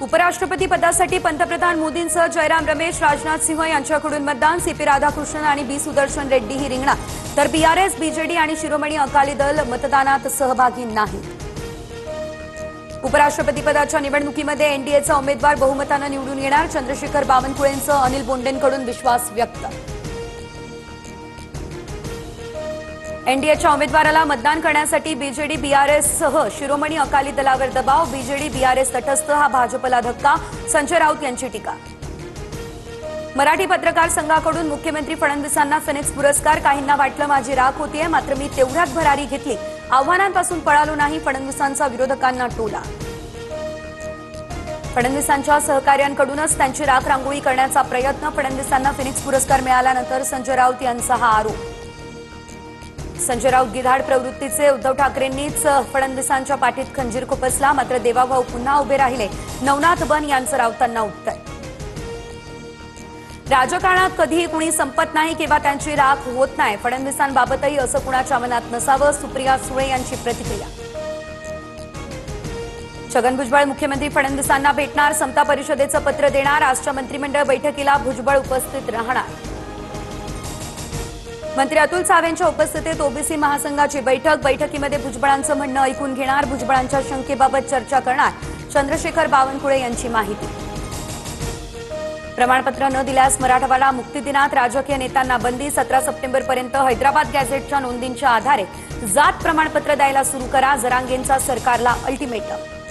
उपराष्ट्रपती पदासाठी पंतप्रधान मोदींसह जयराम रमेश, राजनाथ सिंह यांच्याकडून मतदान. सीपी राधाकृष्णन आणि बी सुदर्शन रेड्डी ही रिंगणात, तर बीआरएस, बीजेडी आणि शिरोमणी अकाली दल मतदानात सहभागी नाहीत. उपराष्ट्रपतीपदाच्या निवडणुकीमध्ये एनडीएचा उमेदवार बहुमतानं निवडून येणार. चंद्रशेखर बावनकुळेंसह अनिल बोंडेंकडून विश्वास व्यक्त. एनडीएच्या उमेदवाराला मतदान करण्यासाठी बीजेडी, बीआरएससह शिरोमणी अकाली दलावर दबाव. बीजेडी, बीआरएस तटस्थ, हा भाजपला धक्का. संजय राऊत यांची टीका. मराठी पत्रकार संघाकडून मुख्यमंत्री फडणवीसांना फिनिक्स पुरस्कार. काहींना वाटलं माझी राख होतीये, मात्र मी तेवढ्यात भरारी घेतली. आव्हानांपासून पळालो नाही, फडणवीसांचा विरोधकांना टोला. फडणवीसांच्या सहकार्यांकडूनच त्यांची राख रांगोळी करण्याचा प्रयत्न. फडणवीसांना फिनिक्स पुरस्कार मिळाल्यानंतर संजय राऊत यांचा हा आरोप. संजय राऊत गिधाड प्रवृत्तीचे. उद्धव ठाकरेंनीच फडणवीसांच्या पाठीत खंजीर खुपसला, मात्र देवाभाऊ पुन्हा उभे राहिले. नवनाथ बन यांचं राऊतांना उत्तर. राजकारणात कधीही कुणी संपत नाही किंवा त्यांची राख होत नाही. फडणवीसांबाबतही असं कुणाच्या मनात नसावं. सुप्रिया सुळे यांची प्रतिक्रिया. छगन भुजबळ मुख्यमंत्री फडणवीसांना भेटणार. समता परिषदेचं पत्र देणार. आजच्या मंत्रिमंडळ बैठकीला भुजबळ उपस्थित राहणार. मंत्री अतुल सावेंच्या उपस्थितीत ओबीसी महासंघाची बैठक. बैठकीमध्ये भुजबळांचं म्हणणं ऐकून घेणार. भुजबळांच्या शंकेबाबत चर्चा करणार. चंद्रशेखर बावनकुळे यांची माहिती. प्रमाणपत्र न दिल्यास मराठवाडा मुक्ती दिनात राजकीय नेत्यांना बंदी. 17 सप्टेंबरपर्यंत हैदराबाद गॅझेटच्या नोंदींच्या आधारे जात प्रमाणपत्र द्यायला सुरू करा. जरांगेंचा सरकारला अल्टिमेटम.